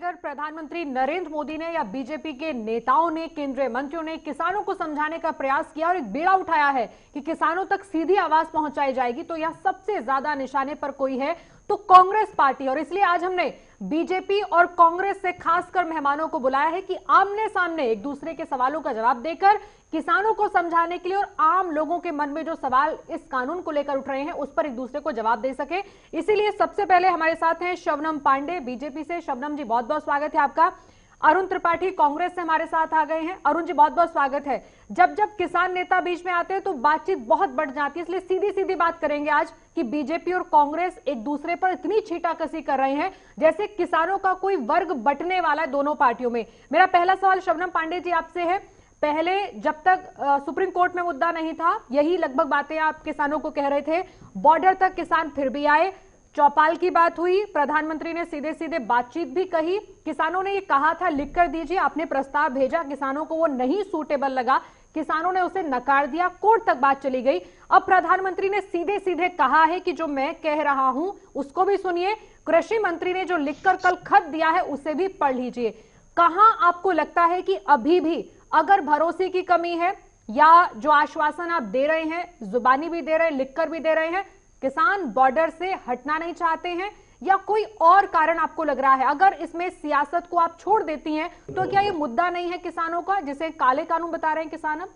अगर प्रधानमंत्री नरेंद्र मोदी ने या बीजेपी के नेताओं ने, केंद्रीय मंत्रियों ने किसानों को समझाने का प्रयास किया और एक बीड़ा उठाया है कि किसानों तक सीधी आवाज पहुंचाई जाएगी, तो यह सबसे ज्यादा निशाने पर कोई है तो कांग्रेस पार्टी। और इसलिए आज हमने बीजेपी और कांग्रेस से खासकर मेहमानों को बुलाया है कि आमने सामने एक दूसरे के सवालों का जवाब देकर किसानों को समझाने के लिए और आम लोगों के मन में जो सवाल इस कानून को लेकर उठ रहे हैं उस पर एक दूसरे को जवाब दे सके। इसीलिए सबसे पहले हमारे साथ हैं शबनम पांडे बीजेपी से। शबनम जी, बहुत बहुत स्वागत है आपका। अरुण त्रिपाठी कांग्रेस से हमारे साथ आ गए हैं। अरुण जी, बहुत बहुत स्वागत है। जब जब किसान नेता बीच में आते हैं तो बातचीत बहुत बढ़ जाती है, इसलिए सीधी सीधी बात करेंगे आज कि बीजेपी और कांग्रेस एक दूसरे पर इतनी छींटाकसी कर रहे हैं जैसे किसानों का कोई वर्ग बंटने वाला है दोनों पार्टियों में। मेरा पहला सवाल शबनम पांडे जी आपसे है, पहले जब तक सुप्रीम कोर्ट में मुद्दा नहीं था, यही लगभग बातें आप किसानों को कह रहे थे, बॉर्डर तक किसान फिर भी आए, चौपाल की बात हुई, प्रधानमंत्री ने सीधे सीधे बातचीत भी कही, किसानों ने ये कहा था लिख कर दीजिए, आपने प्रस्ताव भेजा, किसानों को वो नहीं सूटेबल लगा, किसानों ने उसे नकार दिया, कोर्ट तक बात चली गई। अब प्रधानमंत्री ने सीधे सीधे कहा है कि जो मैं कह रहा हूं उसको भी सुनिए, कृषि मंत्री ने जो लिखकर कल खत दिया है उसे भी पढ़ लीजिए। कहां आपको लगता है कि अभी भी अगर भरोसे की कमी है या जो आश्वासन आप दे रहे हैं, जुबानी भी दे रहे हैं, लिखकर भी दे रहे हैं, किसान बॉर्डर से हटना नहीं चाहते हैं या कोई और कारण आपको लग रहा है? अगर इसमें सियासत को आप छोड़ देती हैं तो क्या ये मुद्दा नहीं है किसानों का, जिसे काले कानून बता रहे हैं किसान? अब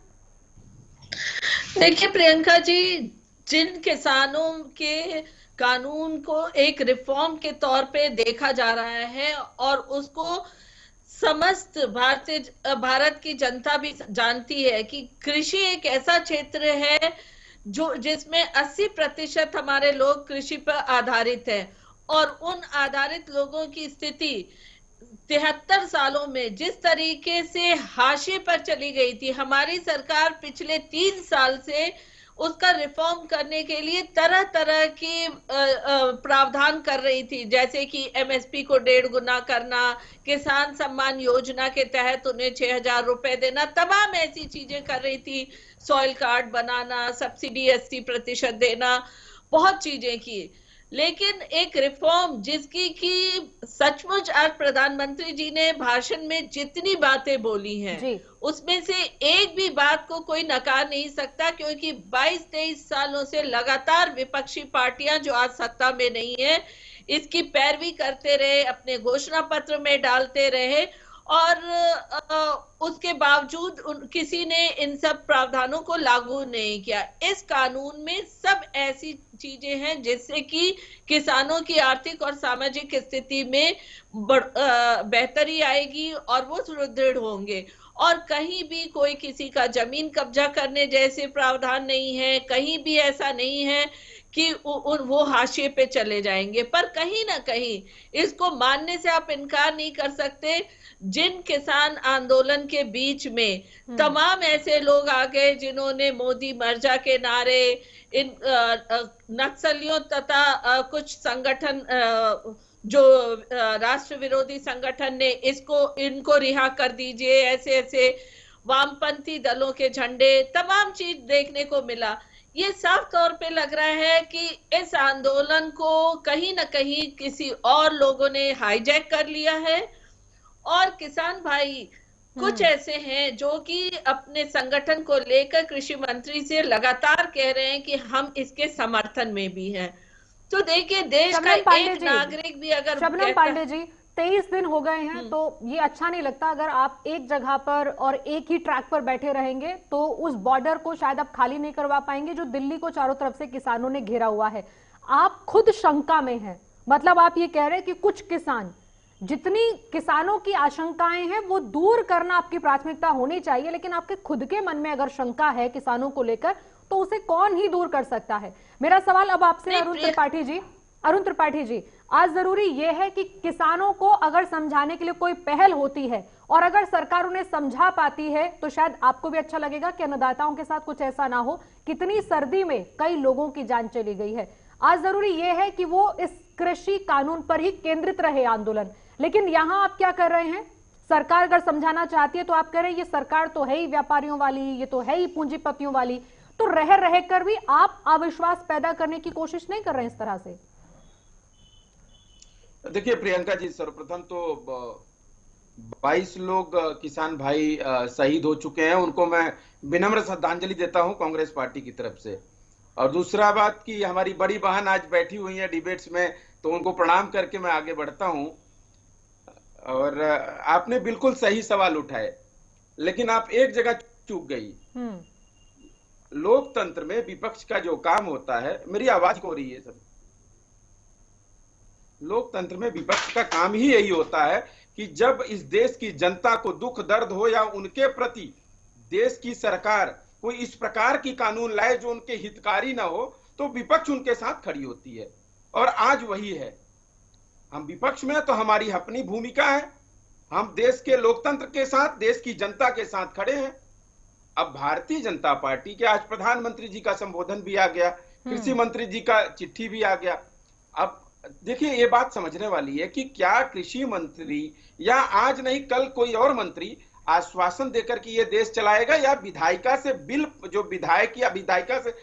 देखिए प्रियंका जी, जिन किसानों के कानून को एक रिफॉर्म के तौर पे देखा जा रहा है और उसको समस्त भारत की जनता भी जानती है कि कृषि एक ऐसा क्षेत्र है जो जिसमें 80% हमारे लोग कृषि पर आधारित है और उन आधारित लोगों की स्थिति 73 सालों में जिस तरीके से हाशिए पर चली गई थी, हमारी सरकार पिछले 3 साल से उसका रिफॉर्म करने के लिए तरह तरह की प्रावधान कर रही थी, जैसे कि एमएसपी को 1.5 गुना करना, किसान सम्मान योजना के तहत उन्हें 6,000 रुपए देना, तमाम ऐसी चीजें कर रही थी, सॉइल कार्ड बनाना, सब्सिडी 80% देना, बहुत चीजें की। लेकिन एक रिफॉर्म जिसकी कि सचमुच आज प्रधानमंत्री जी ने भाषण में जितनी बातें बोली हैं उसमें से एक भी बात को कोई नकार नहीं सकता, क्योंकि 22-23 सालों से लगातार विपक्षी पार्टियां जो आज सत्ता में नहीं है इसकी पैरवी करते रहे, अपने घोषणा पत्र में डालते रहे और उसके बावजूद किसी ने इन सब प्रावधानों को लागू नहीं किया। इस कानून में सब ऐसी चीजें हैं जिससे कि किसानों की आर्थिक और सामाजिक स्थिति में बेहतरी आएगी और वो सुदृढ़ होंगे। और कहीं भी कोई किसी का जमीन कब्जा करने जैसे प्रावधान नहीं है, कहीं भी ऐसा नहीं है कि वो हाशिए पे चले जाएंगे। पर कहीं ना कहीं इसको मानने से आप इनकार नहीं कर सकते, जिन किसान आंदोलन के बीच में तमाम ऐसे लोग आ गए जिन्होंने मोदी मर जा के नारे, इन नक्सलियों तथा कुछ संगठन जो राष्ट्र विरोधी संगठन ने इनको रिहा कर दीजिए, ऐसे ऐसे वामपंथी दलों के झंडे, तमाम चीज देखने को मिला। ये साफ तौर पे लग रहा है कि इस आंदोलन को कहीं ना कहीं किसी और लोगों ने हाईजैक कर लिया है और किसान भाई कुछ ऐसे हैं जो कि अपने संगठन को लेकर कृषि मंत्री से लगातार कह रहे हैं कि हम इसके समर्थन में भी हैं। तो देखिए, देश का एक नागरिक भी अगर शबनम पांडे जी 23 दिन हो गए हैं तो ये अच्छा नहीं लगता अगर आप एक जगह पर और एक ही ट्रैक पर बैठे रहेंगे तो उस बॉर्डर को शायद आप खाली नहीं करवा पाएंगे जो दिल्ली को चारों तरफ से किसानों ने घेरा हुआ है। आप खुद शंका में हैं, मतलब आप ये कह रहे हैं कि कुछ किसान, जितनी किसानों की आशंकाएं हैं वो दूर करना आपकी प्राथमिकता होनी चाहिए, लेकिन आपके खुद के मन में अगर शंका है किसानों को लेकर तो उसे कौन ही दूर कर सकता है। मेरा सवाल अब आपसे अरुण त्रिपाठी जी, आज जरूरी यह है कि किसानों को अगर समझाने के लिए कोई पहल होती है और अगर सरकार उन्हें समझा पाती है तो शायद आपको भी अच्छा लगेगा कि अन्नदाताओं के साथ कुछ ऐसा ना हो। कितनी सर्दी में कई लोगों की जान चली गई है। आज जरूरी यह है कि वो इस कृषि कानून पर ही केंद्रित रहे आंदोलन, लेकिन यहां आप क्या कर रहे हैं? सरकार अगर समझाना चाहती है तो आप कह रहे हैं ये सरकार तो है ही व्यापारियों वाली, ये तो है ही पूंजीपतियों वाली, तो रह रह कर भी आप अविश्वास पैदा करने की कोशिश नहीं कर रहे हैं इस तरह से। देखिए प्रियंका जी, सर्वप्रथम तो 22 लोग किसान भाई शहीद हो चुके हैं, उनको मैं विनम्र श्रद्धांजलि देता हूं कांग्रेस पार्टी की तरफ से। और दूसरा बात कि हमारी बड़ी बहन आज बैठी हुई है डिबेट्स में, तो उनको प्रणाम करके मैं आगे बढ़ता हूं। और आपने बिल्कुल सही सवाल उठाए, लेकिन आप एक जगह चूक गई। लोकतंत्र में विपक्ष का जो काम होता है, मेरी आवाज हो रही है सब, लोकतंत्र में विपक्ष का काम ही यही होता है कि जब इस देश की जनता को दुख दर्द हो या उनके प्रति देश की सरकार कोई इस प्रकार की कानून लाए जो उनके हितकारी ना हो, तो विपक्ष उनके साथ खड़ी होती है। और आज वही है। हम विपक्ष में तो हमारी अपनी भूमिका है, हम देश के लोकतंत्र के साथ, देश की जनता के साथ खड़े हैं। अब भारतीय जनता पार्टी के आज प्रधानमंत्री जी का संबोधन भी आ गया, कृषि मंत्री जी का चिट्ठी भी आ गया। अब देखिए, ये बात समझने वाली है कि क्या कृषि मंत्री या आज नहीं कल कोई और मंत्री आश्वासन देकर कि ये देश चलाएगा, या विधायिका से बिल, जो विधायक या विधायिका से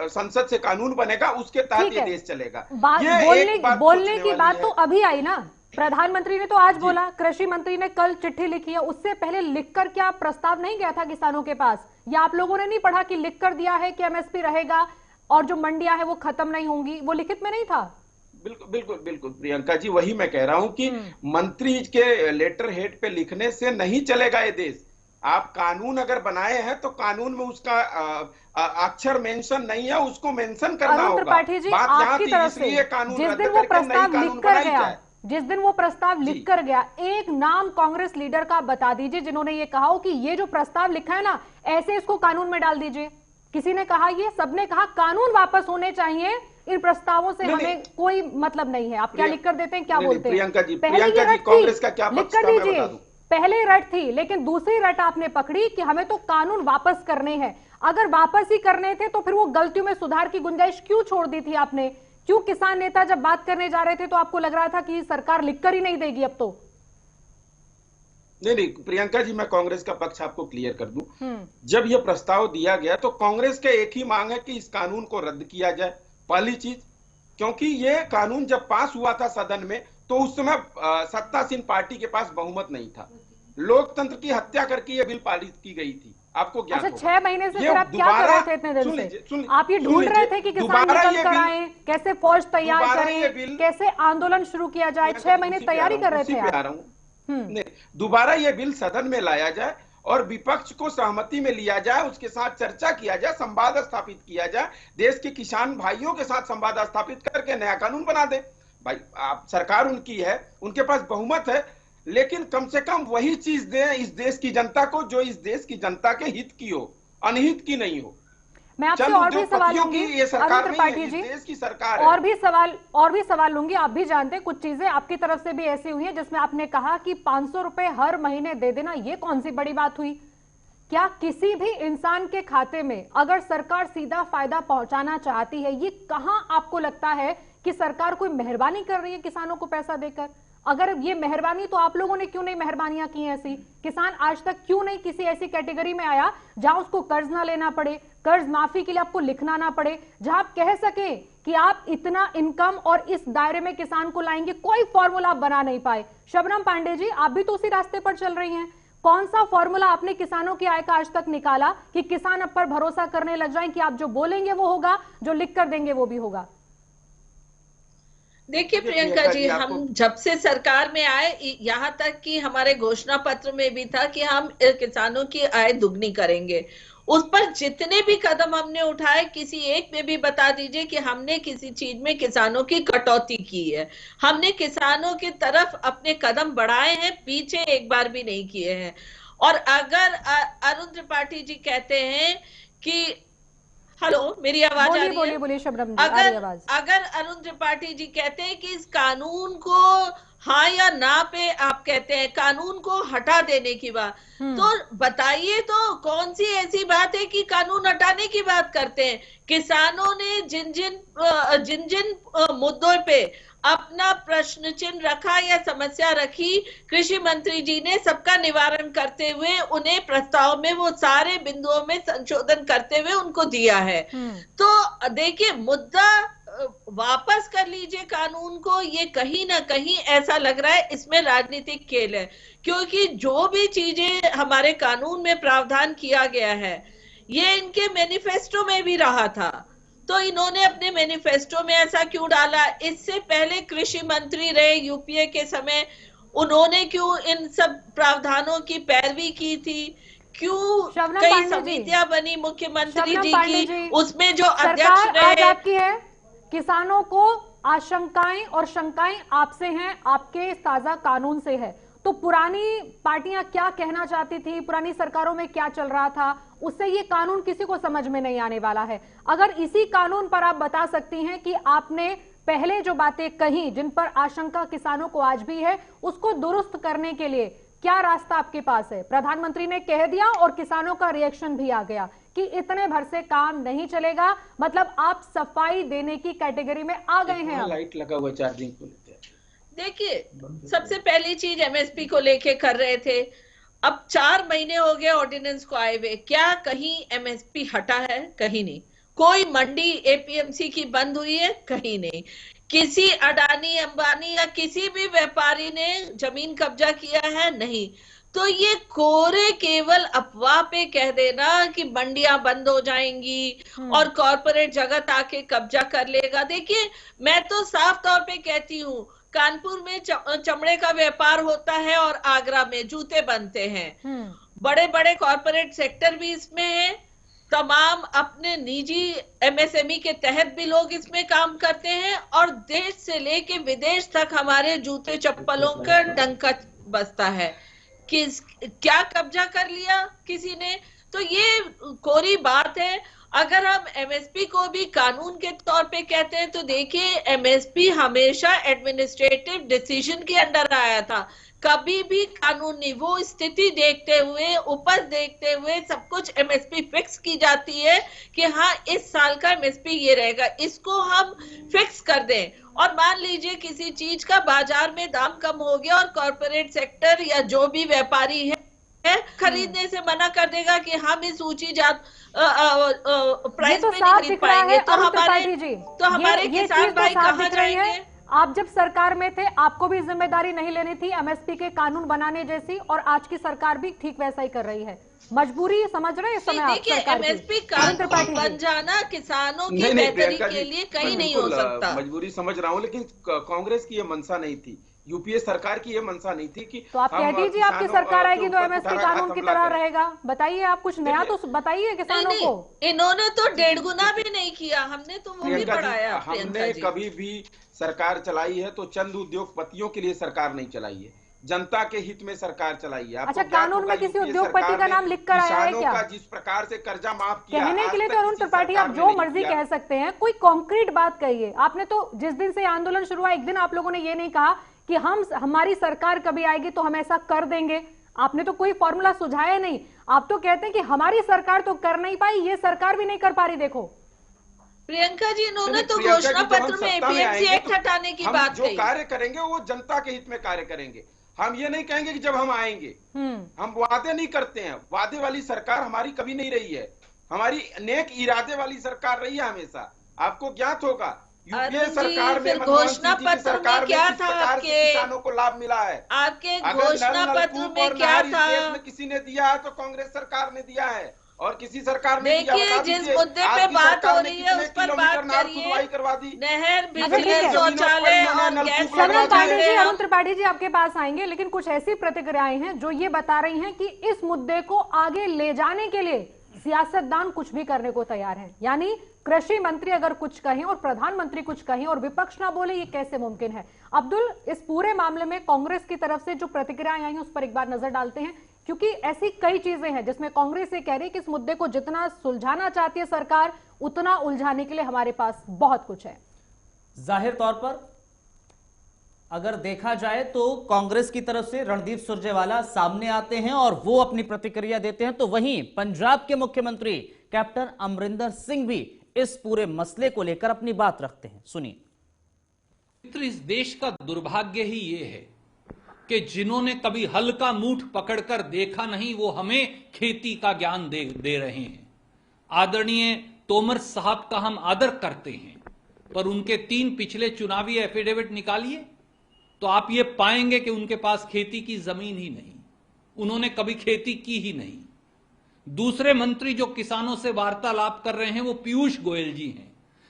संसद से कानून बनेगा उसके तहत ये देश चलेगा। बोलने की बात तो अभी आई ना, प्रधानमंत्री ने तो आज बोला, कृषि मंत्री ने कल चिट्ठी लिखी है, उससे पहले लिखकर क्या प्रस्ताव नहीं गया था किसानों के पास? या आप लोगों ने नहीं पढ़ा कि लिखकर दिया है कि एमएसपी रहेगा और जो मंडियां है वो खत्म नहीं होंगी? वो लिखित में नहीं था? बिल्कुल बिल्कुल बिल्कुल प्रियंका जी, वही मैं कह रहा हूं कि मंत्री के लेटर हेड पे लिखने से नहीं चलेगा ये देश। आप कानून अगर बनाए हैं तो कानून में उसका अक्षर मेंशन नहीं है, उसको मेंशन करना होगा। त्रिपाठी जी, आपकी तरफ से जिस दिन वो प्रस्ताव लिखकर गया, जिस दिन वो प्रस्ताव लिखकर गया, एक नाम कांग्रेस लीडर का बता दीजिए जिन्होंने ये कहा हो कि ये जो प्रस्ताव लिखा है ना, ऐसे इसको कानून में डाल दीजिए। किसी ने कहा ये? सबने कहा कानून वापस होने चाहिए, इन प्रस्तावों से हमें कोई मतलब नहीं है। आप क्या लिख कर देते हैं, क्या बोलते हैं? प्रियंका जी, कांग्रेस का क्या लिख कर दीजिए। पहले रट थी, लेकिन दूसरी रट आपने पकड़ी कि हमें तो कानून वापस करने हैं। अगर वापस ही करने थे तो फिर वो गलतियों में सुधार की गुंजाइश क्यों छोड़ दी थी आपने? क्यों किसान नेता जब बात करने जा रहे थे तो आपको लग रहा था कि सरकार लिखकर ही नहीं देगी अब तो? नहीं प्रियंका जी, मैं कांग्रेस का पक्ष आपको क्लियर कर दूं। जब यह प्रस्ताव दिया गया तो कांग्रेस का एक ही मांग है कि इस कानून को रद्द किया जाए। पहली चीज, क्योंकि यह कानून जब पास हुआ था सदन में तो उस समय सत्तासीन पार्टी के पास बहुमत नहीं था। लोकतंत्र की हत्या करके यह बिल पारित की गई थी, आपको ज्ञात होगा। 6 महीने से फिर आप क्या कर रहे थे इतने दिन से? आप ये ढूंढ रहे थे कि किसान निकल कर आए, कैसे फौज तैयार करें, कैसे आंदोलन शुरू किया जाए। 6 महीने तैयारी कर रहे थे आप। दोबारा यह बिल सदन में लाया जाए और विपक्ष को सहमति में लिया जाए, उसके साथ चर्चा किया जाए, संवाद स्थापित किया जाए, देश के किसान भाइयों के साथ संवाद स्थापित करके नया कानून बना दे। भाई, आप सरकार उनकी है, उनके पास बहुमत है, लेकिन कम से कम वही चीज दें इस देश की जनता को जो इस देश की जनता के हित की हो, अनहित की नहीं हो। मैं आपसे और भी सवाल लूंगी, अरुण त्रिपाठी जी, देश की सरकार और भी सवाल लूंगी। आप भी जानते हैं कुछ चीजें आपकी तरफ से भी ऐसी हुई हैं जिसमें आपने कहा कि 500 रुपए हर महीने दे देना, ये कौन सी बड़ी बात हुई? क्या किसी भी इंसान के खाते में अगर सरकार सीधा फायदा पहुंचाना चाहती है, ये कहां आपको लगता है कि सरकार कोई मेहरबानी कर रही है किसानों को पैसा देकर? अगर ये मेहरबानी, तो आप लोगों ने क्यों नहीं मेहरबानियां की ऐसी? किसान आज तक क्यों नहीं किसी ऐसी कैटेगरी में आया जहां उसको कर्ज ना लेना पड़े, कर्ज माफी के लिए आपको लिखना ना पड़े, जहां आप कह सके कि आप इतना इनकम और इस दायरे में किसान को लाएंगे? कोई फॉर्मूला आप बना नहीं पाए। शबनम पांडे जी, आप भी तो उसी रास्ते पर चल रही हैं। कौन सा फॉर्मूला आपने किसानों की आय का आज तक निकाला कि किसान अब पर भरोसा करने लग जाएं कि आप जो बोलेंगे वो होगा, जो लिख कर देंगे वो भी होगा? देखिए प्रियंका जी, हम जब से सरकार में आए, यहाँ तक कि हमारे घोषणा पत्र में भी था कि हम किसानों की आय दुगनी करेंगे। उस पर जितने भी कदम हमने उठाए, किसी एक में भी बता दीजिए कि हमने किसी चीज में किसानों की कटौती की है। हमने किसानों की तरफ अपने कदम बढ़ाए हैं, पीछे एक बार भी नहीं किए हैं। और अगर अरुण त्रिपाठी जी कहते हैं कि हेलो, मेरी आवाज आ रही है? बोलिए शबनम जी, अगर अरुण त्रिपाठी जी कहते हैं कि इस कानून को हाँ या ना पे आप कहते हैं कानून को हटा देने की बात, तो बताइए तो कौन सी ऐसी बात है कि कानून हटाने की बात करते हैं? किसानों ने जिन जिन मुद्दों पे अपना प्रश्न चिन्ह रखा या समस्या रखी, कृषि मंत्री जी ने सबका निवारण करते हुए उन्हें प्रस्ताव में वो सारे बिंदुओं में संशोधन करते हुए उनको दिया है। तो देखिए, मुद्दा वापस कर लीजिए कानून को, ये कहीं ना कहीं ऐसा लग रहा है इसमें राजनीतिक खेल है, क्योंकि जो भी चीजें हमारे कानून में प्रावधान किया गया है ये इनके मैनिफेस्टो में भी रहा था, तो इन्होंने अपने मैनिफेस्टो में ऐसा क्यों डाला? इससे पहले कृषि मंत्री रहे यूपीए के समय, उन्होंने क्यों इन सब प्रावधानों की पैरवी की थी? क्यों कई समितियां बनी मुख्यमंत्री जी की, उसमें जो अध्यक्ष रहे? आपकी है, किसानों को आशंकाएं और शंकाएं आपसे हैं, आपके ताजा कानून से है, तो पुरानी पार्टियां क्या कहना चाहती थी, पुरानी सरकारों में क्या चल रहा था, उससे ये कानून किसी को समझ में नहीं आने वाला है। अगर इसी कानून पर आप बता सकती हैं कि आपने पहले जो बातें कही जिन पर आशंका किसानों को आज भी है, उसको दुरुस्त करने के लिए क्या रास्ता आपके पास है? प्रधानमंत्री ने कह दिया और किसानों का रिएक्शन भी आ गया कि इतने भर से काम नहीं चलेगा, मतलब आप सफाई देने की कैटेगरी में आ गए हैं। लाइट लगा हुआ चार्जिंग को लेते हैं। देखिए, सबसे पहली चीज एमएसपी को लेके कर रहे थे, अब 4 महीने हो गए ऑर्डिनेंस को आए हुए, क्या कहीं एमएसपी हटा है? कहीं नहीं। कोई मंडी एपीएमसी की बंद हुई है? कहीं नहीं। किसी अडानी अंबानी या किसी भी व्यापारी ने जमीन कब्जा किया है? नहीं। तो ये कोरे केवल अफवाह पे कह देना कि मंडियां बंद हो जाएंगी और कॉरपोरेट जगत आके कब्जा कर लेगा। देखिए, मैं तो साफ तौर पे कहती हूँ, कानपुर में चमड़े का व्यापार होता है और आगरा में जूते बनते हैं, बड़े बड़े कॉरपोरेट सेक्टर भी इसमें है, तमाम अपने निजी एमएसएमई के तहत भी लोग इसमें काम करते हैं, और देश से लेके विदेश तक हमारे जूते चप्पलों का डंका बजता है। क्या कब्जा कर लिया किसी ने? तो ये कोरी बात है। अगर हम एमएसपी को भी कानून के तौर पे कहते हैं तो देखिए, एमएसपी हमेशा एडमिनिस्ट्रेटिव डिसीजन के अंडर आया था, कभी भी कानूनी वो स्थिति देखते हुए, उपज देखते हुए सब कुछ एमएसपी फिक्स की जाती है कि हाँ इस साल का एमएसपी ये रहेगा, इसको हम फिक्स कर दें। और मान लीजिए किसी चीज का बाजार में दाम कम हो गया और कॉर्पोरेट सेक्टर या जो भी व्यापारी है खरीदने से मना कर देगा कि हम इस ऊंची प्राइस में नहीं खरीद पाएंगे, तो हमारे किसान भाई कहाँ जाएंगे? आप जब सरकार में थे, आपको भी जिम्मेदारी नहीं लेनी थी एमएसपी के कानून बनाने जैसी, और आज की सरकार भी ठीक वैसा ही कर रही है। मजबूरी समझ रहे हैं समय? देखिए, एमएसपी कानून बन जाना किसानों की बेहतरी के लिए कहीं नहीं हो सकता। मजबूरी समझ रहा हूँ, लेकिन कांग्रेस की ये मंशा नहीं थी, यूपीए सरकार की ये मंशा नहीं थी कि तो आप कह दीजिए आपकी सरकार आएगी तो एमएसपी कानून की तरह रहेगा। बताइए, आप कुछ नया तो बताइए किसानों को। इन्होंने तो 1.5 गुना भी नहीं किया, हमने तो वो भी पढ़ाया। हमने कभी भी सरकार चलाई है तो चंद उद्योगपतियों के लिए सरकार नहीं चलाई है, जनता के हित में सरकार चलाई है। अच्छा, कानून में किसी उद्योगपति का नाम लिख कर आया है क्या? जिस प्रकार से कर्जा माफ किया, कहने के लिए तो अरुण त्रिपाठी आप जो मर्जी कह सकते हैं, कोई कॉन्क्रीट बात कहिए। आपने तो जिस दिन से आंदोलन शुरू हुआ, एक दिन आप लोगों ने ये नहीं कहा कि हमारी सरकार कभी आएगी तो हम ऐसा कर देंगे। आपने तो कोई फॉर्मूला सुझाया नहीं। आप तो कहते हैं कि हमारी सरकार तो कर नहीं पाई, ये सरकार भी नहीं कर पा रही। देखो प्रियंका जी, इन्होंने तो घोषणा पत्र में एपीएमसी एक्ट हटाने की बात कही। जो कार्य करेंगे वो जनता के हित में कार्य करेंगे। हम ये नहीं कहेंगे कि जब हम आएंगे, हम वादे नहीं करते हैं। वादे वाली सरकार हमारी कभी नहीं रही है, हमारी नेक इरादे वाली सरकार रही है हमेशा। आपको ज्ञात होगा यूपीए सरकार में घोषणा पत्र में क्या था, आपके किसानों को लाभ मिला है। आपके घोषणा पत्र में क्या था? किसी ने दिया है तो कांग्रेस सरकार ने दिया है, और किसी सरकार ने देखिए, जिस मुद्दे पे बात हो रही है उस पर बात करिए। करवा दी नहर, बिजली, शौचालय और गैस। अरुण त्रिपाठी जी आपके पास आएंगे, लेकिन कुछ ऐसी प्रतिक्रियाएं हैं जो ये बता रही हैं कि इस मुद्दे को आगे ले जाने के लिए सियासतदान कुछ भी करने को तैयार है। यानी कृषि मंत्री अगर कुछ कहें और प्रधानमंत्री कुछ कहें और विपक्ष ना बोले, ये कैसे मुमकिन है? अब्दुल, इस पूरे मामले में कांग्रेस की तरफ से जो प्रतिक्रियाएं आई हैं उस पर एक बार नजर डालते हैं, क्योंकि ऐसी कई चीजें हैं जिसमें कांग्रेस ये कह रही है कि इस मुद्दे को जितना सुलझाना चाहती है सरकार, उतना उलझाने के लिए हमारे पास बहुत कुछ है। जाहिर तौर पर अगर देखा जाए तो कांग्रेस की तरफ से रणदीप सुरजेवाला सामने आते हैं और वो अपनी प्रतिक्रिया देते हैं, तो वहीं पंजाब के मुख्यमंत्री कैप्टन अमरिंदर सिंह भी इस पूरे मसले को लेकर अपनी बात रखते हैं। सुनिए। इस देश का दुर्भाग्य ही ये है कि जिन्होंने कभी हल का मूठ पकड़कर देखा नहीं, वो हमें खेती का ज्ञान दे रहे हैं। आदरणीय तोमर साहब का हम आदर करते हैं, पर उनके 3 पिछले चुनावी एफिडेविट निकालिए तो आप ये पाएंगे कि उनके पास खेती की जमीन ही नहीं, उन्होंने कभी खेती की ही नहीं। दूसरे मंत्री जो किसानों से वार्तालाप कर रहे हैं वो पीयूष गोयल जी हैं,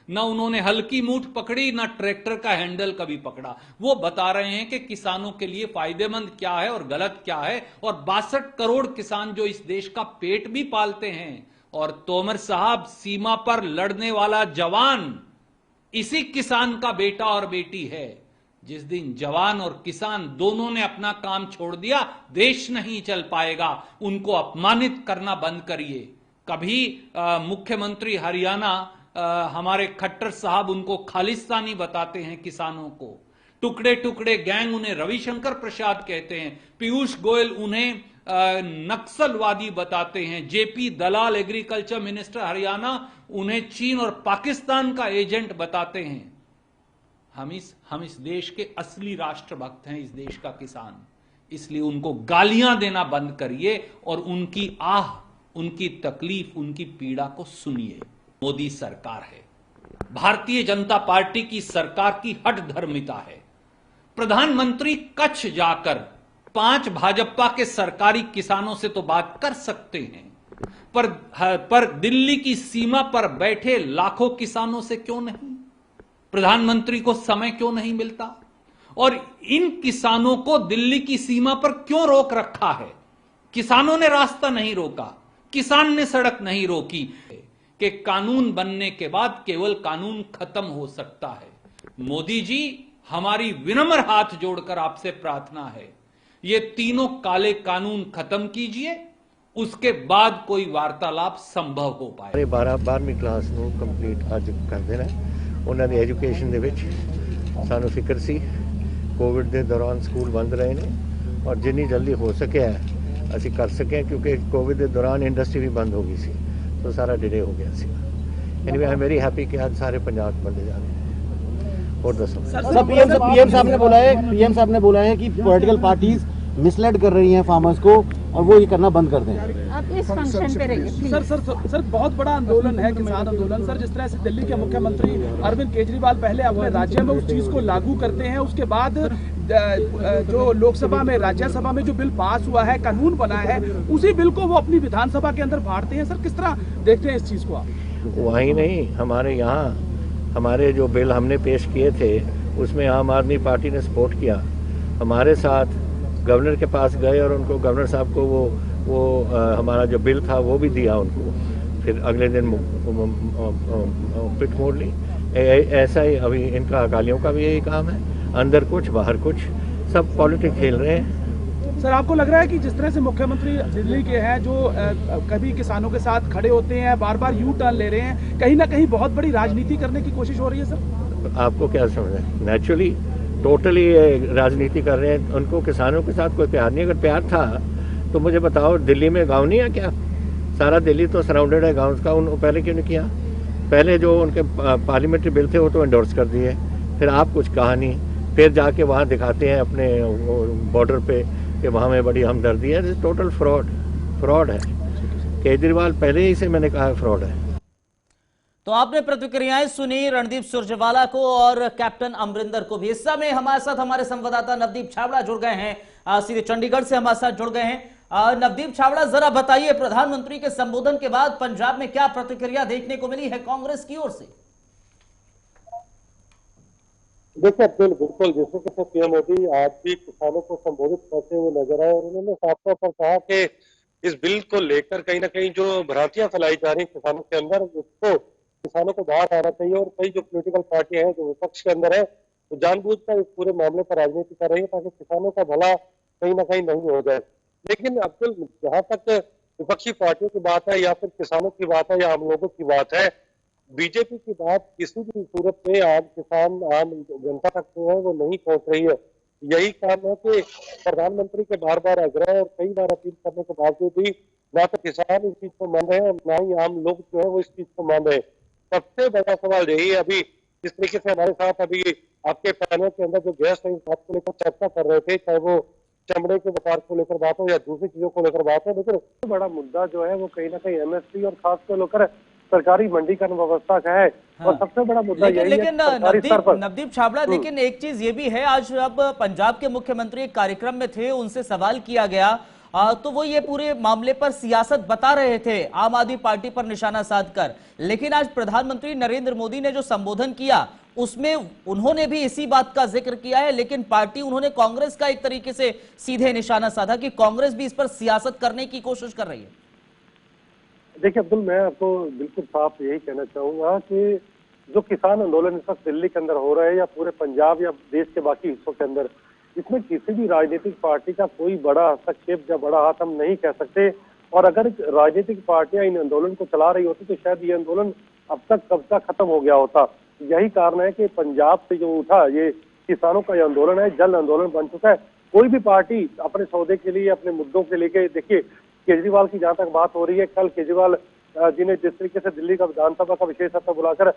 ना उन्होंने हल्की मूठ पकड़ी ना ट्रैक्टर का हैंडल कभी पकड़ा। वो बता रहे हैं कि किसानों के लिए फायदेमंद क्या है और गलत क्या है, और 62 करोड़ किसान जो इस देश का पेट भी पालते हैं। और तोमर साहब, सीमा पर लड़ने वाला जवान इसी किसान का बेटा और बेटी है। जिस दिन जवान और किसान दोनों ने अपना काम छोड़ दिया, देश नहीं चल पाएगा। उनको अपमानित करना बंद करिए। कभी मुख्यमंत्री हरियाणा हमारे खट्टर साहब उनको खालिस्तानी बताते हैं, किसानों को टुकड़े टुकड़े गैंग उन्हें रविशंकर प्रसाद कहते हैं। पीयूष गोयल उन्हें नक्सलवादी बताते हैं। जेपी दलाल एग्रीकल्चर मिनिस्टर हरियाणा उन्हें चीन और पाकिस्तान का एजेंट बताते हैं। हम इस देश के असली राष्ट्रभक्त हैं, इस देश का किसान। इसलिए उनको गालियां देना बंद करिए और उनकी आह, उनकी तकलीफ, उनकी पीड़ा को सुनिए। मोदी सरकार है, भारतीय जनता पार्टी की सरकार की हठधर्मिता है। प्रधानमंत्री कच्छ जाकर 5 भाजपा के सरकारी किसानों से तो बात कर सकते हैं, पर दिल्ली की सीमा पर बैठे लाखों किसानों से क्यों नहीं? प्रधानमंत्री को समय क्यों नहीं मिलता? और इन किसानों को दिल्ली की सीमा पर क्यों रोक रखा है? किसानों ने रास्ता नहीं रोका, किसान ने सड़क नहीं रोकी। कि कानून बनने के बाद केवल कानून खत्म हो सकता है। मोदी जी, हमारी विनम्र हाथ जोड़कर आपसे प्रार्थना है, ये तीनों काले कानून खत्म कीजिए, उसके बाद कोई वार्तालाप संभव हो पाए। 12ਵੀਂ ਕਲਾਸ ਨੂੰ ਕੰਪਲੀਟ ਅੱਜ ਕਰ ਦੇਣਾ। ਉਹਨਾਂ ਦੀ ਐਜੂਕੇਸ਼ਨ ਦੇ ਵਿੱਚ ਸਾਨੂੰ ਫਿਕਰ ਸੀ। ਕੋਵਿਡ ਦੇ ਦੌਰਾਨ ਸਕੂਲ ਬੰਦ ਰਹੇ ਨੇ ਔਰ ਜਿੰਨੀ ਜਲਦੀ ਹੋ ਸਕਿਆ ਅਸੀਂ ਕਰ ਸਕੇ, ਕਿਉਂਕਿ ਕੋਵਿਡ ਦੇ ਦੌਰਾਨ ਇੰਡਸਟਰੀ ਵੀ ਬੰਦ ਹੋ ਗਈ ਸੀ, तो सारा डिले हो गया सी। Anyway I am very happy कि आज सारे पंजाब बंदे जा रहे हैं। और दसो सर, पीएम साहब ने बोला है कि पॉलिटिकल पार्टीज मिसलेड कर रही हैं फार्मर्स को और वो ये करना बंद कर दें। आप इस फंक्शन पे रहिए। सर बहुत बड़ा आंदोलन है, किसान आंदोलन। सर, जिस तरह से दिल्ली के मुख्यमंत्री अरविंद केजरीवाल पहले अपने राज्य में उस चीज को लागू करते हैं, उसके बाद जो लोकसभा में, राज्यसभा में जो बिल पास हुआ है, कानून बना है, उसी बिल को वो अपनी विधानसभा के अंदर बांटते हैं। सर, किस तरह देखते हैं इस चीज को आप? वही नहीं, हमारे यहाँ हमारे जो बिल हमने पेश किए थे उसमें आम आदमी पार्टी ने सपोर्ट किया। हमारे साथ गवर्नर के पास गए और उनको, गवर्नर साहब को वो हमारा जो बिल था वो भी दिया उनको। फिर अगले दिन पिट मोड़ ली। ऐसा ही अभी इनका अकालियों का भी यही काम है, अंदर कुछ बाहर कुछ, सब पॉलिटिक्स खेल रहे हैं। सर, आपको लग रहा है कि जिस तरह से मुख्यमंत्री दिल्ली के हैं, जो कभी किसानों के साथ खड़े होते हैं, बार बार यू टर्न ले रहे हैं, कहीं ना कहीं बहुत बड़ी राजनीति करने की कोशिश हो रही है? सर, आपको क्या समझ है? नेचुरली टोटली राजनीति कर रहे हैं। उनको किसानों के साथ कोई प्यार नहीं। अगर प्यार था तो मुझे बताओ, दिल्ली में गांव नहीं है क्या? सारा दिल्ली तो सराउंडेड है गांव का। उन पहले क्यों नहीं किया? पहले जो उनके पार्लियामेंटरी बिल थे वो तो एंडोर्स कर दिए, फिर आप कुछ कहा नहीं, फिर जाके वहाँ दिखाते हैं अपने बॉर्डर पे कि वहाँ में बड़ी हमदर्दी है। टोटल फ्रॉड है। केजरीवाल पहले ही से मैंने कहा फ्रॉड है। तो आपने प्रतिक्रियाएं सुनी रणदीप सुरजेवाला को और कैप्टन अमरिंदर को भी। इस समय हमारे साथ हमारे संवाददाता नवदीप छाबड़ा जुड़ गए हैं, सीधे चंडीगढ़ से हमारे साथ जुड़ गए हैं। नवदीप छाबड़ा, जरा बताइए, प्रधानमंत्री के संबोधन के बाद पंजाब में क्या प्रतिक्रिया देखने को मिली है कांग्रेस की ओर से? देखिए बिल्कुल, जैसे कि पीएम मोदी आज भी किसानों को संबोधित करते हुए नजर आए और उन्होंने साफ तौर पर कहा कि इस बिल को लेकर कहीं ना कहीं जो भ्रांतियां फैलाई जा रही किसानों के अंदर, उसको किसानों को बाहर आना चाहिए। और कई जो पॉलिटिकल पार्टियां हैं जो विपक्ष के अंदर है, तो जानबूझकर इस पूरे मामले पर राजनीति कर रही है ताकि किसानों का भला कहीं ना कहीं नहीं हो जाए। लेकिन अब्दुल, जहां तक विपक्षी पार्टियों की बात है या फिर किसानों की बात है या आम लोगों की बात है, बीजेपी की बात किसी भी सूरत में आम किसान, आम जनता तक जो है वो नहीं पहुंच रही है। यही कारण है कि प्रधानमंत्री के बार बार आग्रह और कई बार अपील करने के बावजूद भी ना तो किसान इस चीज को मान रहे हैं और ना ही आम लोग जो है वो इस चीज को मान रहे हैं। सबसे बड़ा सवाल यही है। अभी जिस तरीके से हमारे साथ अभी आपके पैनल के अंदर जो गेस्ट है इस बात को लेकर चर्चा कर रहे थे, चाहे वो चमड़े के व्यापार को लेकर बात हो या दूसरी चीजों को लेकर बात हो, लेकिन सबसे बड़ा मुद्दा जो है वो कहीं ना कहीं एमएसपी और खासकर लेकर सरकारी मंडीकरण व्यवस्था का है। और सबसे बड़ा मुद्दा यही है लेकिन नवदीप छाबड़ा, लेकिन एक चीज ये भी है, आज अब पंजाब के मुख्यमंत्री एक कार्यक्रम में थे, उनसे सवाल किया गया तो वो ये पूरे मामले पर सियासत बता रहे थे, आम आदमी पार्टी पर निशाना साधकर। लेकिन आज प्रधानमंत्री नरेंद्र मोदी ने जो संबोधन किया उसमें उन्होंने भी इसी बात का जिक्र किया है, लेकिन पार्टी उन्होंने कांग्रेस का एक तरीके से सीधे निशाना साधा कि कांग्रेस भी इस पर सियासत करने की कोशिश कर रही है। देखिए अब्दुल, मैं आपको बिल्कुल साफ यही कहना चाहूंगा कि जो किसान आंदोलन इस वक्त दिल्ली के अंदर हो रहा है या पूरे पंजाब या देश के बाकी हिस्सों के अंदर, इसमें किसी भी राजनीतिक पार्टी का कोई बड़ा हस्तक्षेप या बड़ा हाथ हम नहीं कह सकते। और अगर राजनीतिक पार्टियां इन आंदोलन को चला रही होती तो शायद ये आंदोलन अब तक कब तक खत्म हो गया होता। यही कारण है कि पंजाब से जो उठा ये किसानों का ये आंदोलन है, जन आंदोलन बन चुका है। कोई भी पार्टी अपने सौदे के लिए, अपने मुद्दों के लेके, देखिए केजरीवाल की जहां तक बात हो रही है, कल केजरीवाल जी ने जिस तरीके से दिल्ली का विधानसभा का विशेष सत्र बुलाकर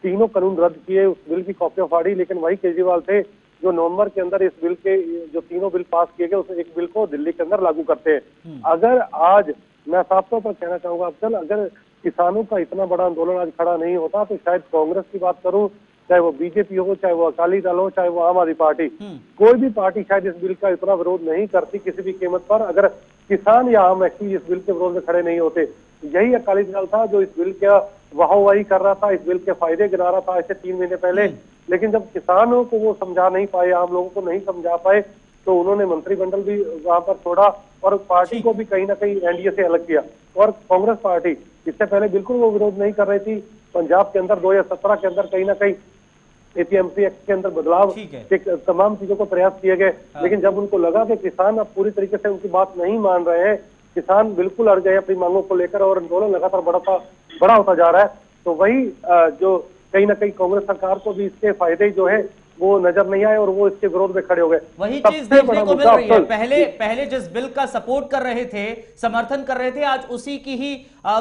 तीनों कानून रद्द किए, उस बिल की कॉपियां फाड़ी, लेकिन वही केजरीवाल थे जो नवंबर के अंदर इस बिल के जो तीनों बिल पास किए गए उस एक बिल को दिल्ली के अंदर लागू करते हैं। अगर आज मैं साफ तौर पर कहना चाहूंगा अफजल, अगर किसानों का इतना बड़ा आंदोलन आज खड़ा नहीं होता तो शायद कांग्रेस की बात करूं, चाहे वो बीजेपी हो, चाहे वो अकाली दल हो, चाहे वो आम आदमी पार्टी, कोई भी पार्टी शायद इस बिल का इतना विरोध नहीं करती किसी भी कीमत पर, अगर किसान या आम व्यक्ति इस बिल के विरोध में खड़े नहीं होते। यही अकाली दल था जो इस बिल का वाहवाही कर रहा था, इस बिल के फायदे गिना रहा था ऐसे 3 महीने पहले। लेकिन जब किसानों को वो समझा नहीं पाए, आम लोगों को नहीं समझा पाए, तो उन्होंने मंत्रिमंडल भी वहां पर छोड़ा और पार्टी को भी कहीं ना कहीं एनडीए से अलग किया। और कांग्रेस पार्टी इससे पहले बिल्कुल वो विरोध नहीं कर रही थी। पंजाब के अंदर 2017 के अंदर कहीं ना कहीं एपीएमसी एक्ट के अंदर बदलाव के तमाम चीजों को प्रयास किए गए, लेकिन जब उनको लगा कि किसान अब पूरी तरीके से उनकी बात नहीं मान रहे हैं, किसान बिल्कुल अड़ गए अपनी मांगों को लेकर और आंदोलन लगातार बड़ा होता जा रहा है, तो वही जो कहीं ना कहीं कांग्रेस सरकार को भी इसके फायदे जो है वो नजर नहीं आए और वो इसके विरोध में खड़े हो गए। वही चीज देखने को मिल रही है, पहले जिस बिल का सपोर्ट कर रहे थे, समर्थन कर रहे थे, आज उसी की ही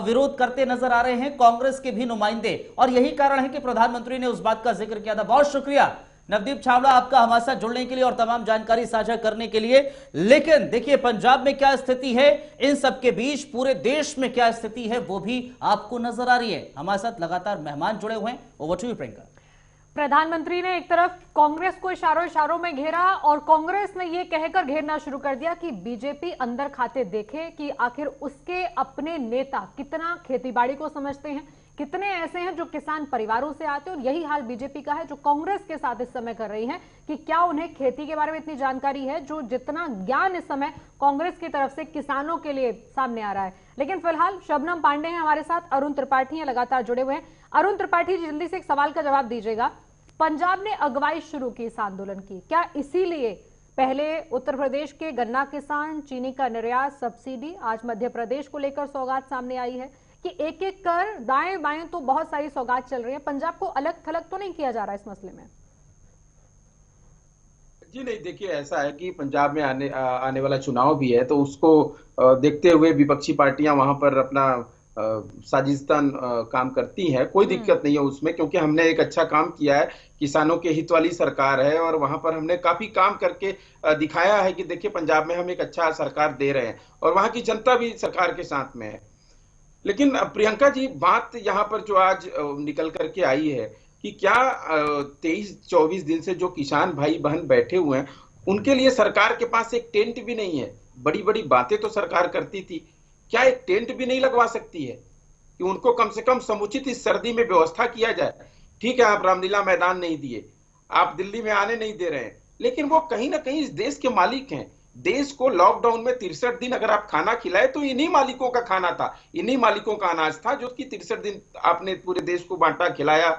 विरोध करते नजर आ रहे हैं कांग्रेस के भी नुमाइंदे। और यही कारण है कि प्रधानमंत्री ने उस बात का जिक्र किया था। बहुत शुक्रिया नवदीप छाबड़ा आपका हमारे साथ जुड़ने के लिए और तमाम जानकारी साझा करने के लिए। लेकिन देखिए पंजाब में क्या स्थिति है, इन सबके बीच पूरे देश में क्या स्थिति है वो भी आपको नजर आ रही है। हमारे साथ लगातार मेहमान जुड़े हुए हैं। Over to you Priyanka. प्रधानमंत्री ने एक तरफ कांग्रेस को इशारों में घेरा और कांग्रेस ने यह कहकर घेरना शुरू कर दिया कि बीजेपी अंदर खाते देखे कि आखिर उसके अपने नेता कितना खेतीबाड़ी को समझते हैं, कितने ऐसे हैं जो किसान परिवारों से आते हैं। और यही हाल बीजेपी का है जो कांग्रेस के साथ इस समय कर रही है कि क्या उन्हें खेती के बारे में इतनी जानकारी है, जो जितना ज्ञान इस समय कांग्रेस की तरफ से किसानों के लिए सामने आ रहा है। लेकिन फिलहाल शबनम पांडे हैं हमारे साथ, अरुण त्रिपाठी हैं लगातार जुड़े हुए हैं। अरुण त्रिपाठी जी जल्दी से एक सवाल का जवाब दीजिएगा। पंजाब ने अगुवाई शुरू की इस आंदोलन की, क्या इसीलिए पहले उत्तर प्रदेश के गन्ना किसान, चीनी का निर्यात, सब्सिडी, आज मध्य प्रदेश को लेकर सौगात सामने आई है कि एक एक कर दाएं बाएं तो बहुत सारी सौगात चल रही है, पंजाब को अलग थलग तो नहीं किया जा रहा इस मसले में? जी नहीं, देखिए ऐसा है कि पंजाब में आने वाला चुनाव भी है, तो उसको देखते हुए विपक्षी पार्टियां वहां पर अपना साजिशतान काम करती हैं। कोई दिक्कत नहीं है उसमें, क्योंकि हमने एक अच्छा काम किया है, किसानों के हित वाली सरकार है और वहां पर हमने काफी काम करके दिखाया है कि देखिए पंजाब में हम एक अच्छा सरकार दे रहे हैं और वहां की जनता भी सरकार के साथ में है। लेकिन प्रियंका जी, बात यहाँ पर जो आज निकल करके आई है कि क्या 23-24 दिन से जो किसान भाई बहन बैठे हुए हैं उनके लिए सरकार के पास एक टेंट भी नहीं है। बड़ी बड़ी बातें तो सरकार करती थी, क्या एक टेंट भी नहीं लगवा सकती है कि उनको कम से कम समुचित इस सर्दी में व्यवस्था किया जाए? ठीक है, आप रामलीला मैदान नहीं दिए, आप दिल्ली में आने नहीं दे रहे हैं, लेकिन वो कहीं ना कहीं इस देश के मालिक हैं। देश को लॉकडाउन में 63 दिन अगर आप खाना खिलाए तो इन्हीं मालिकों का खाना था, इन्हीं मालिकों का अनाज था जो कि 63 दिन आपने पूरे देश को बांटा, खिलाया।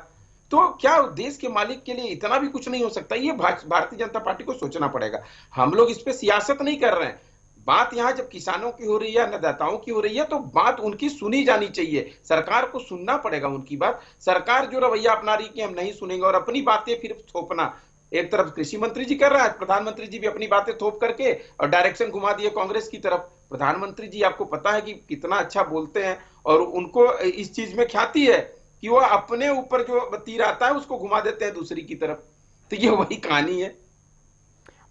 तो क्या देश के मालिक के लिए इतना भी कुछ नहीं हो सकता? ये भारतीय जनता पार्टी को सोचना पड़ेगा। हम लोग इस पे सियासत नहीं कर रहे हैं। बात यहाँ जब किसानों की हो रही है, अन्नदाताओं की हो रही है, तो बात उनकी सुनी जानी चाहिए। सरकार को सुनना पड़ेगा उनकी बात। सरकार जो रवैया अपना रही कि हम नहीं सुनेंगे और अपनी बातें फिर थोपना, एक तरफ कृषि मंत्री जी कर रहा है, प्रधानमंत्री जी भी अपनी बातें थोप करके और डायरेक्शन घुमा दिए कांग्रेस की तरफ। प्रधानमंत्री जी आपको पता है कि कितना अच्छा बोलते हैं और उनको इस चीज में ख्याति है कि वो अपने ऊपर जो तीर आता है उसको घुमा देते हैं दूसरी की तरफ। तो ये वही कहानी है।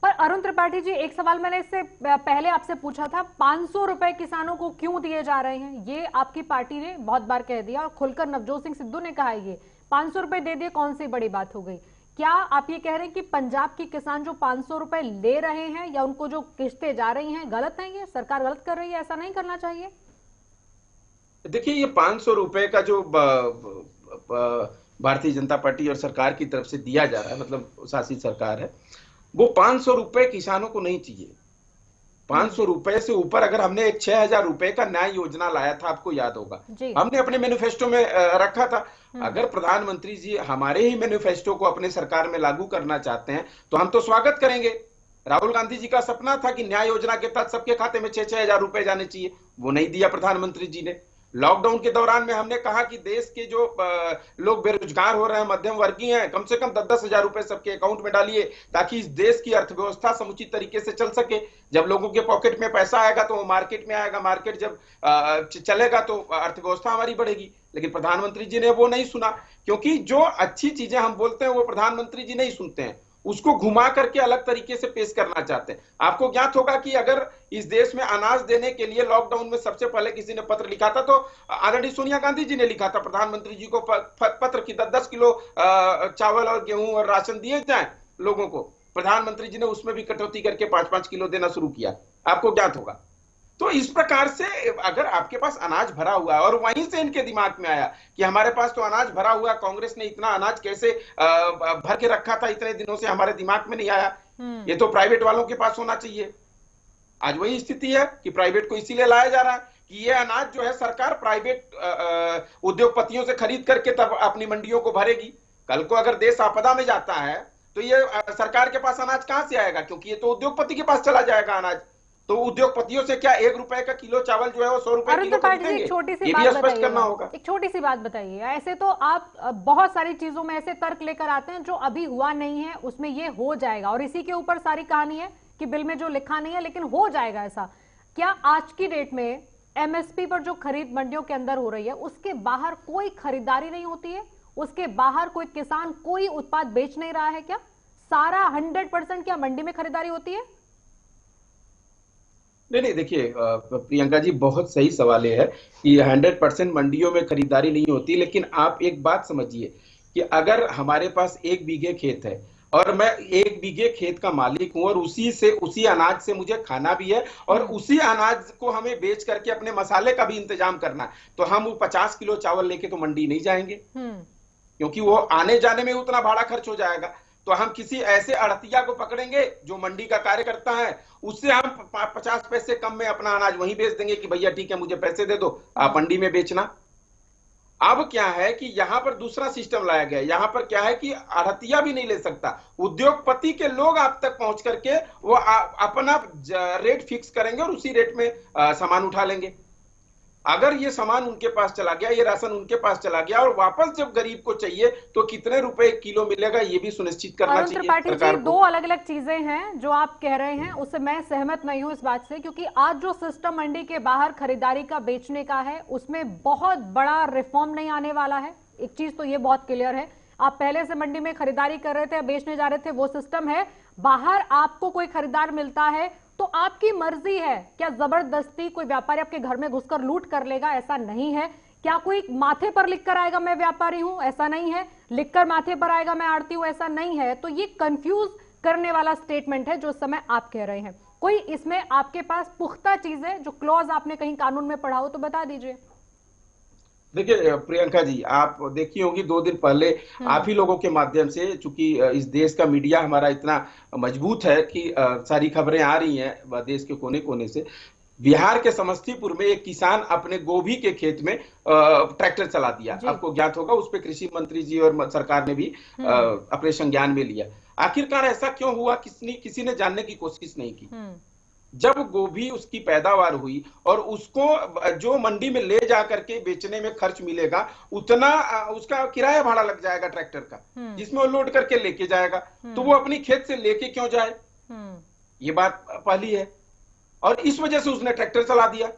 पर अरुण त्रिपाठी जी, एक सवाल मैंने इससे पहले आपसे पूछा था, 500 रुपए किसानों को क्यों दिए जा रहे हैं? ये आपकी पार्टी ने बहुत बार कह दिया और खुलकर नवजोत सिंह सिद्धू ने कहा है ये 500 रुपए दे दिए, कौन सी बड़ी बात हो गई? क्या आप ये कह रहे हैं कि पंजाब के किसान जो 500 रुपए ले रहे हैं या उनको जो किस्तें जा रही हैं गलत है? ये सरकार गलत कर रही है, ऐसा नहीं करना चाहिए? देखिए, ये 500 रुपए का जो भारतीय जनता पार्टी और सरकार की तरफ से दिया जा रहा है, मतलब शासित सरकार है, वो 500 रुपए किसानों को नहीं चाहिए। 500 रुपए से ऊपर अगर हमने एक 6000 रुपए का न्याय योजना लाया था, आपको याद होगा, हमने अपने मैनिफेस्टो में रखा था। अगर प्रधानमंत्री जी हमारे ही मैनिफेस्टो को अपने सरकार में लागू करना चाहते हैं तो हम तो स्वागत करेंगे। राहुल गांधी जी का सपना था कि न्याय योजना के तहत सबके खाते में 6-6 हजार रुपए जाने चाहिए, वो नहीं दिया प्रधानमंत्री जी ने। लॉकडाउन के दौरान में हमने कहा कि देश के जो लोग बेरोजगार हो रहे हैं, मध्यम वर्गीय हैं, कम से कम 10-10 हजार रुपए सबके अकाउंट में डालिए ताकि इस देश की अर्थव्यवस्था समुचित तरीके से चल सके। जब लोगों के पॉकेट में पैसा आएगा तो वो मार्केट में आएगा, मार्केट जब चलेगा तो अर्थव्यवस्था हमारी बढ़ेगी। लेकिन प्रधानमंत्री जी ने वो नहीं सुना, क्योंकि जो अच्छी चीजें हम बोलते हैं वो प्रधानमंत्री जी नहीं सुनते हैं, उसको घुमा करके अलग तरीके से पेश करना चाहते हैं। आपको ज्ञात होगा कि अगर इस देश में अनाज देने के लिए लॉकडाउन में सबसे पहले किसी ने पत्र लिखा था तो आदरणीय सोनिया गांधी जी ने लिखा था प्रधानमंत्री जी को पत्र की 10 किलो चावल और गेहूं और राशन दिए जाएं लोगों को। प्रधानमंत्री जी ने उसमें भी कटौती करके 5-5 किलो देना शुरू किया, आपको ज्ञात होगा। तो इस प्रकार से अगर आपके पास अनाज भरा हुआ है और वहीं से इनके दिमाग में आया कि हमारे पास तो अनाज भरा हुआ है, कांग्रेस ने इतना अनाज कैसे भर के रखा था इतने दिनों से, हमारे दिमाग में नहीं आया, ये तो प्राइवेट वालों के पास होना चाहिए। आज वही स्थिति है कि प्राइवेट को इसीलिए लाया जा रहा है कि ये अनाज जो है सरकार प्राइवेट उद्योगपतियों से खरीद करके तब अपनी मंडियों को भरेगी। कल को अगर देश आपदा में जाता है तो ये सरकार के पास अनाज कहां से आएगा, क्योंकि ये तो उद्योगपति के पास चला जाएगा अनाज। तो उद्योगपतियों से क्या 1 रुपए का किलो चावल जो है वो 100 रुपए किलो खरीदेंगे? ये भी स्पष्ट करना होगा। एक छोटी सी बात बताइए, ऐसे तो आप बहुत सारी चीजों में ऐसे तर्क लेकर आते हैं जो अभी हुआ नहीं है उसमें ये हो जाएगा और इसी के ऊपर सारी कहानी है कि बिल में जो लिखा नहीं है लेकिन हो जाएगा ऐसा। क्या आज की डेट में एमएसपी पर जो खरीद मंडियों के अंदर हो रही है उसके बाहर कोई खरीदारी नहीं होती है? उसके बाहर कोई किसान कोई उत्पाद बेच नहीं रहा है क्या? सारा 100% क्या मंडी में खरीदारी होती है? नहीं, देखिए प्रियंका जी, बहुत सही सवाल है कि 100% मंडियों में खरीदारी नहीं होती, लेकिन आप एक बात समझिए कि अगर हमारे पास 1 बीघे खेत है और मैं 1 बीघे खेत का मालिक हूं और उसी अनाज से मुझे खाना भी है और उसी अनाज को हमें बेच करके अपने मसाले का भी इंतजाम करना है, तो हम वो 50 किलो चावल लेके तो मंडी नहीं जाएंगे, क्योंकि वो आने जाने में उतना भाड़ा खर्च हो जाएगा। तो हम किसी ऐसे अड़तिया को पकड़ेंगे जो मंडी का कार्य करता है, उससे हम 50 पैसे कम में अपना अनाज वहीं बेच देंगे कि भैया ठीक है मुझे पैसे दे दो, आप मंडी में बेचना। अब क्या है कि यहां पर दूसरा सिस्टम लाया गया है। यहां पर क्या है कि अड़तिया भी नहीं ले सकता, उद्योगपति के लोग आप तक पहुंच करके वो अपना रेट फिक्स करेंगे और उसी रेट में सामान उठा लेंगे। अगर ये सामान उनके पास चला गया, ये राशन उनके पास चला गया और वापस जब गरीब को चाहिए तो कितने रुपए किलो मिलेगा ये भी सुनिश्चित करना चाहिए सरकार को। 2 अलग अलग चीजें हैं जो आप कह रहे हैं, उससे मैं सहमत नहीं हूं इस बात से, क्योंकि आज जो सिस्टम मंडी के बाहर खरीदारी का बेचने का है उसमें बहुत बड़ा रिफॉर्म नहीं आने वाला है। एक चीज तो ये बहुत क्लियर है, आप पहले से मंडी में खरीदारी कर रहे थे, बेचने जा रहे थे, वो सिस्टम है। बाहर आपको कोई खरीदार मिलता है तो आपकी मर्जी है, क्या जबरदस्ती कोई व्यापारी आपके घर में घुसकर लूट कर लेगा? ऐसा नहीं है। क्या कोई माथे पर लिखकर आएगा मैं व्यापारी हूं? ऐसा नहीं है। लिखकर माथे पर आएगा मैं आड़ती हूं? ऐसा नहीं है। तो ये कंफ्यूज करने वाला स्टेटमेंट है जो समय आप कह रहे हैं। कोई इसमें आपके पास पुख्ता चीज है जो क्लॉज आपने कहीं कानून में पढ़ा हो तो बता दीजिए। देखिए प्रियंका जी, आप देखी होगी 2 दिन पहले आप ही लोगों के माध्यम से, चूंकि इस देश का मीडिया हमारा इतना मजबूत है कि सारी खबरें आ रही हैं देश के कोने कोने से, बिहार के समस्तीपुर में एक किसान अपने गोभी के खेत में ट्रैक्टर चला दिया, आपको ज्ञात होगा। उस पर कृषि मंत्री जी और सरकार ने भी अपने संज्ञान में लिया। आखिरकार ऐसा क्यों हुआ, किसी ने जानने की कोशिश नहीं की। जब गोभी उसकी पैदावार हुई और उसको जो मंडी में ले जा करके बेचने में खर्च मिलेगा उतना उसका किराया भाड़ा लग जाएगा ट्रैक्टर का, जिसमें वो लोड करके लेके जाएगा, तो वो अपनी खेत से लेके क्यों जाए? ये बात पहली है। और इस वजह से उसने ट्रैक्टर चला दिया।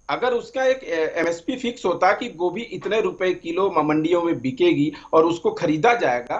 अगर उसका एक एमएसपी फिक्स होता कि गोभी इतने रुपए किलो मंडियों में बिकेगी और उसको खरीदा जाएगा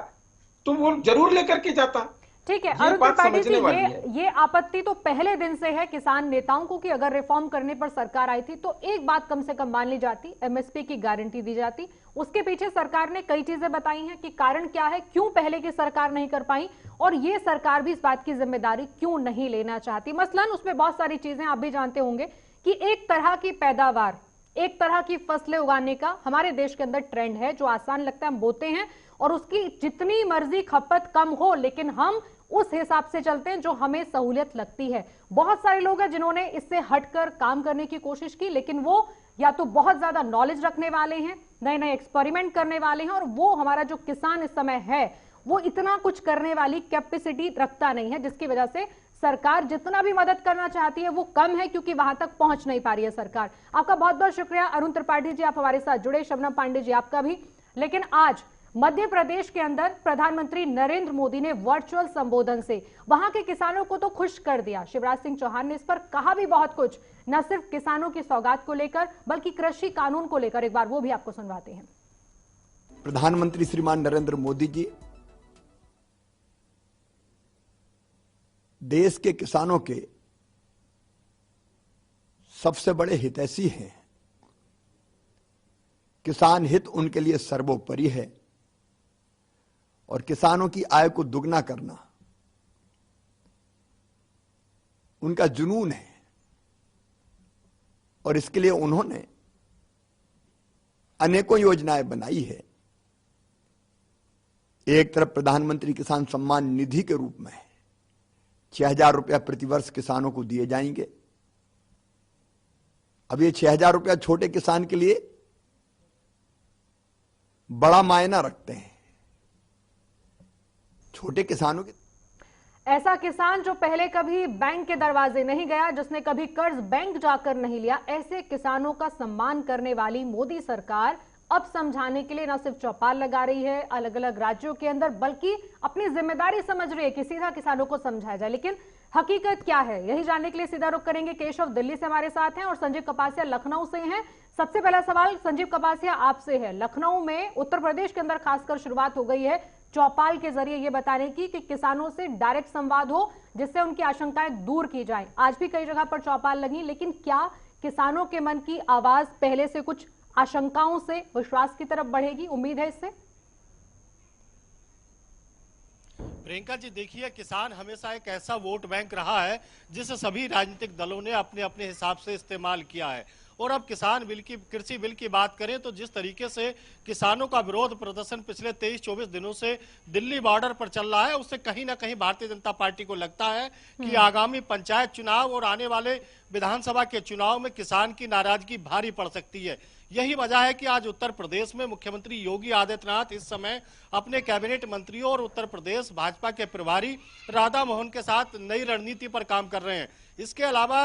तो वो जरूर लेकर के जाता। ठीक है ये अरुण बात त्रिपाठी जी, समझने वाली है। ये आपत्ति तो पहले दिन से है किसान नेताओं को कि अगर रिफॉर्म करने पर सरकार आई थी तो एक बात कम से कम मान ली जाती, एमएसपी की गारंटी दी जाती। उसके पीछे सरकार ने कई चीजें बताई हैं कि कारण क्या है, क्यों पहले की सरकार नहीं कर पाई, और ये सरकार भी इस बात की जिम्मेदारी क्यों नहीं लेना चाहती। मसलन उसमें बहुत सारी चीजें आप भी जानते होंगे कि एक तरह की पैदावार, एक तरह की फसलें उगाने का हमारे देश के अंदर ट्रेंड है, जो आसान लगता है हम बोते हैं और उसकी जितनी मर्जी खपत कम हो, लेकिन हम उस हिसाब से चलते हैं जो हमें सहूलियत लगती है। बहुत सारे लोग हैं जिन्होंने इससे हटकर काम करने की कोशिश की, लेकिन वो या तो बहुत ज्यादा नॉलेज रखने वाले हैं, नए नए एक्सपेरिमेंट करने वाले हैं, और वो हमारा जो किसान इस समय है वो इतना कुछ करने वाली कैपेसिटी रखता नहीं है, जिसकी वजह से सरकार जितना भी मदद करना चाहती है वो कम है, क्योंकि वहां तक पहुंच नहीं पा रही है सरकार। आपका बहुत बहुत शुक्रिया अरुण त्रिपाठी जी, आप हमारे साथ जुड़े। शबनम पांडे जी आपका भी। लेकिन आज मध्य प्रदेश के अंदर प्रधानमंत्री नरेंद्र मोदी ने वर्चुअल संबोधन से वहां के किसानों को तो खुश कर दिया। शिवराज सिंह चौहान ने इस पर कहा भी बहुत कुछ, न सिर्फ किसानों की सौगात को लेकर बल्कि कृषि कानून को लेकर। एक बार वो भी आपको सुनवाते हैं। प्रधानमंत्री श्रीमान नरेंद्र मोदी जी देश के किसानों के सबसे बड़े हितैषी हैं। किसान हित उनके लिए सर्वोपरि है और किसानों की आय को दुगना करना उनका जुनून है, और इसके लिए उन्होंने अनेकों योजनाएं बनाई है। एक तरफ प्रधानमंत्री किसान सम्मान निधि के रूप में 6,000 रुपया प्रतिवर्ष किसानों को दिए जाएंगे। अब ये 6,000 रुपया छोटे किसान के लिए बड़ा मायना रखते हैं। छोटे किसानों के ऐसा किसान जो पहले कभी बैंक के दरवाजे नहीं गया, जिसने कभी कर्ज बैंक जाकर नहीं लिया, ऐसे किसानों का सम्मान करने वाली मोदी सरकार अब समझाने के लिए न सिर्फ चौपाल लगा रही है अलग अलग राज्यों के अंदर, बल्कि अपनी जिम्मेदारी समझ रही है कि सीधा किसानों को समझाया जाए। लेकिन हकीकत क्या है, यही जानने के लिए सीधा रुख करेंगे। केशव दिल्ली से हमारे साथ हैं और संजीव कपासिया लखनऊ से हैं। सबसे पहला सवाल संजीव कपासिया आपसे है। लखनऊ में उत्तर प्रदेश के अंदर खासकर शुरुआत हो गई है चौपाल के जरिए ये बताने की कि किसानों से डायरेक्ट संवाद हो, जिससे उनकी आशंकाएं दूर की जाएं। आज भी कई जगह पर चौपाल लगी, लेकिन क्या किसानों के मन की आवाज पहले से कुछ आशंकाओं से विश्वास की तरफ बढ़ेगी? उम्मीद है इससे। प्रियंका जी देखिए, किसान हमेशा एक ऐसा वोट बैंक रहा है जिसे सभी राजनीतिक दलों ने अपने अपने हिसाब से इस्तेमाल किया है। और अब किसान बिल की, कृषि बिल की बात करें तो जिस तरीके से किसानों का विरोध प्रदर्शन पिछले 23-24 दिनों से दिल्ली बॉर्डर पर चल रहा है, उससे कहीं ना कहीं भारतीय जनता पार्टी को लगता है कि आगामी पंचायत चुनाव और आने वाले विधानसभा के चुनाव में किसान की नाराजगी भारी पड़ सकती है। यही वजह है कि आज उत्तर प्रदेश में मुख्यमंत्री योगी आदित्यनाथ इस समय अपने कैबिनेट मंत्रियों और उत्तर प्रदेश भाजपा के प्रभारी राधा मोहन के साथ नई रणनीति पर काम कर रहे हैं। इसके अलावा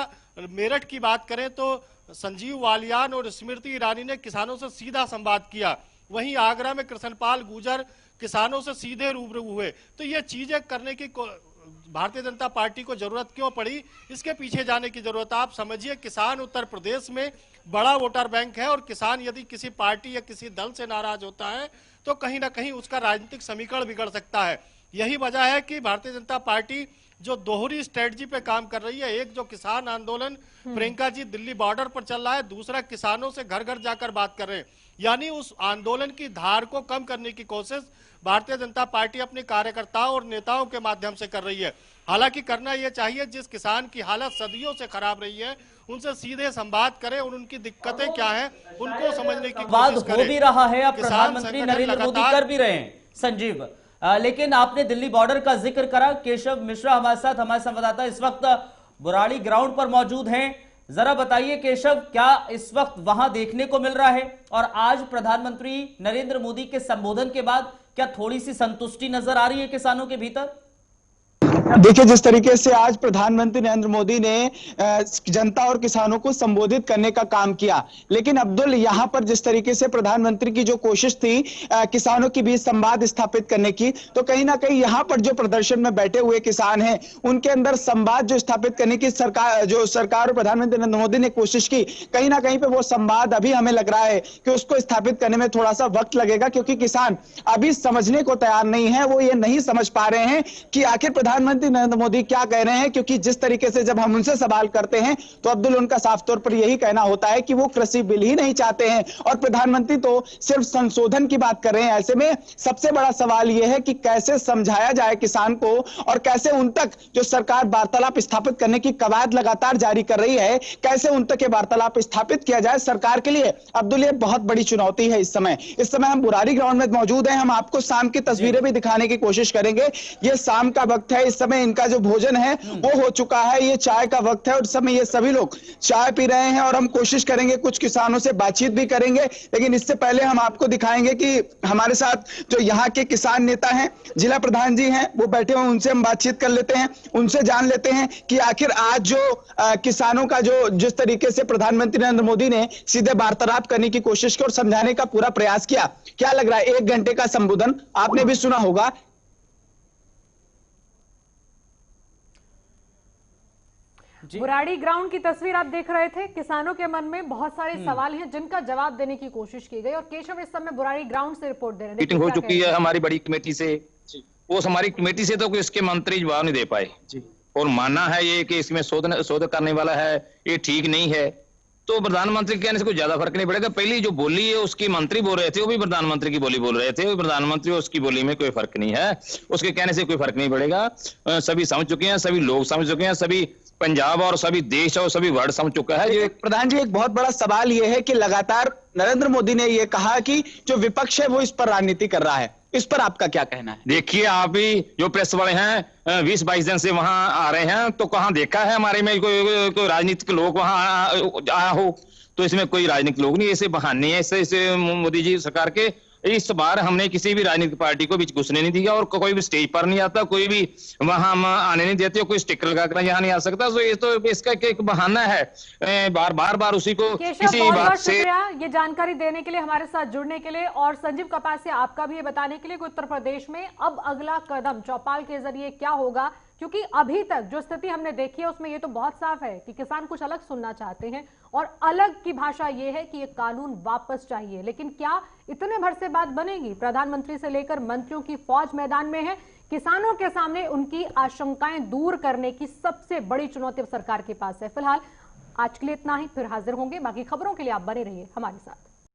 मेरठ की बात करें तो संजीव बालियान और स्मृति ईरानी ने किसानों से सीधा संवाद किया। वहीं आगरा में कृष्णपाल गुर्जर किसानों से सीधे रूबरू हुए। तो ये चीजें करने की भारतीय जनता पार्टी को जरूरत क्यों पड़ी, इसके पीछे जाने की जरूरत। आप समझिए, किसान उत्तर प्रदेश में बड़ा वोटर बैंक है और किसान यदि किसी पार्टी या किसी दल से नाराज होता है तो कहीं ना कहीं उसका राजनीतिक समीकरण बिगड़ सकता है। यही वजह है कि भारतीय जनता पार्टी जो दोहरी स्ट्रेटजी पे काम कर रही है। एक जो किसान आंदोलन प्रियंका जी दिल्ली बॉर्डर पर चल रहा है, दूसरा किसानों से घर घर जाकर बात कर रहे हैं। यानी उस आंदोलन की धार को कम करने की कोशिश भारतीय जनता पार्टी अपने कार्यकर्ताओं और नेताओं के माध्यम से कर रही है। हालांकि करना यह चाहिए, जिस किसान की हालत सदियों से खराब रही है उनसे सीधे संवाद करें और उनकी दिक्कतें क्या है उनको समझने की कोशिश करें। हो भी रहा है, अब प्रधानमंत्री नरेंद्र मोदी कर भी रहे हैं संजीव। लेकिन आपने दिल्ली बॉर्डर का जिक्र करा। केशव मिश्रा हमारे साथ, हमारे संवाददाता इस वक्त बुराड़ी ग्राउंड पर मौजूद हैं। जरा बताइए केशव, क्या इस वक्त वहां देखने को मिल रहा है, और आज प्रधानमंत्री नरेंद्र मोदी के संबोधन के बाद क्या थोड़ी सी संतुष्टि नजर आ रही है किसानों के भीतर? देखिए, जिस तरीके से आज प्रधानमंत्री नरेंद्र मोदी ने जनता और किसानों को संबोधित करने का काम किया, लेकिन अब्दुल, यहां पर जिस तरीके से प्रधानमंत्री की जो कोशिश थी किसानों के बीच संवाद स्थापित करने की, तो कहीं ना कहीं यहां पर जो प्रदर्शन में बैठे हुए किसान हैं उनके अंदर संवाद जो स्थापित करने की सरकार और प्रधानमंत्री नरेंद्र मोदी ने कोशिश की, कहीं ना कहीं पे वो संवाद अभी हमें लग रहा है कि उसको स्थापित करने में थोड़ा सा वक्त लगेगा, क्योंकि किसान अभी समझने को तैयार नहीं है। वो ये नहीं समझ पा रहे हैं कि आखिर प्रधानमंत्री नरेंद्र मोदी क्या कह रहे हैं, क्योंकि जिस तरीके से जब हम उनसे सवाल करते हैं तो अब्दुल, उनका साफ तौर पर यही कहना होता है कि वो कृषि बिल ही नहीं चाहते हैं और प्रधानमंत्री तो सिर्फ संशोधन की बात कर रहे हैं। ऐसे में सबसे बड़ा सवाल यह है कि कैसे समझाया जाए किसान को और कैसे उन तक जो सरकार वार्तालाप स्थापित करने की कवायद लगातार जारी कर रही है, कैसे उन तक ये वार्तालाप स्थापित किया जाए सरकार के लिए। अब्दुल, ये बहुत बड़ी चुनौती है। इस समय हम बुराड़ी ग्राउंड में मौजूद हैं। हम आपको शाम की तस्वीरें भी दिखाने की कोशिश करेंगे। ये शाम का वक्त है, इस समय इनका जो भोजन है वो हो चुका है, ये चाय का वक्त है और इस समय ये सभी लोग चाय पी रहे हैं और हम कोशिश करेंगे कुछ किसानों से बातचीत भी करेंगे। लेकिन इससे पहले हम आपको दिखाएंगे कि हमारे साथ जो यहाँ के किसान नेता हैं, जिला प्रधान जी हैं, वो बैठे हुए, उनसे हम बातचीत कर लेते हैं, उनसे जान लेते हैं कि आखिर आज जो किसानों का जो जिस तरीके से प्रधानमंत्री नरेंद्र मोदी ने सीधे वार्तालाप करने की कोशिश की और समझाने का पूरा प्रयास किया, क्या लग रहा है? 1 घंटे का संबोधन आपने भी सुना होगा। बुराड़ी ग्राउंड की तस्वीर आप देख रहे थे। किसानों के मन में बहुत सारे सवाल हैं जिनका जवाब देने की कोशिश की गई और केशव इस समय बुराड़ी ग्राउंड से रिपोर्ट दे रहे हैं। मीटिंग हो चुकी है हमारी बड़ी कमेटी से, वो हमारी कमेटी से तो इसके मंत्री जवाब नहीं दे पाए और मानना है ये कि इसमें शोध करने वाला है, ये ठीक नहीं है। तो प्रधानमंत्री के कहने से कोई ज्यादा फर्क नहीं पड़ेगा। पहली जो बोली है उसकी मंत्री बोल रहे थे, वो भी प्रधानमंत्री की बोली बोल रहे थे, प्रधानमंत्री उसकी बोली में कोई फर्क नहीं है, उसके कहने से कोई फर्क नहीं पड़ेगा। सभी समझ चुके हैं, सभी लोग समझ चुके हैं, सभी पंजाब और सभी देश और सभी वर्ल्ड समझ चुका है। ये प्रधान जी, एक बहुत बड़ा सवाल ये है कि लगातार नरेंद्र मोदी ने ये कहा कि जो विपक्ष है वो इस पर राजनीति कर रहा है, इस पर आपका क्या कहना है? देखिए, आप ही जो प्रेस वाले हैं 20-22 दिन से वहां आ रहे हैं, तो कहां देखा है हमारे में कोई राजनीतिक लोग वहां आया हो? तो इसमें कोई राजनीतिक लोग नहीं, ऐसे बहाने हैं ऐसे मोदी जी सरकार के। इस बार हमने किसी भी राजनीतिक पार्टी को बीच घुसने नहीं दिया और कोई भी स्टेज पर नहीं आता, कोई भी वहां आने नहीं देते, कोई स्टिकर लगाकर यहाँ नहीं आ सकता। तो ये तो इसका एक बहाना है, बार उसी को किसी बात से। ये जानकारी देने के लिए, हमारे साथ जुड़ने के लिए और संजीव कपासिया आपका भी ये बताने के लिए कि उत्तर प्रदेश में अब अगला कदम चौपाल के जरिए क्या होगा, क्योंकि अभी तक जो स्थिति हमने देखी है उसमें ये तो बहुत साफ है कि किसान कुछ अलग सुनना चाहते हैं और अलग की भाषा ये है कि ये कानून वापस चाहिए। लेकिन क्या इतने भर से बात बनेगी? प्रधानमंत्री से लेकर मंत्रियों की फौज मैदान में है। किसानों के सामने उनकी आशंकाएं दूर करने की सबसे बड़ी चुनौती सरकार के पास है। फिलहाल आज के लिए इतना ही, फिर हाजिर होंगे। बाकी खबरों के लिए आप बने रहिए हमारे साथ।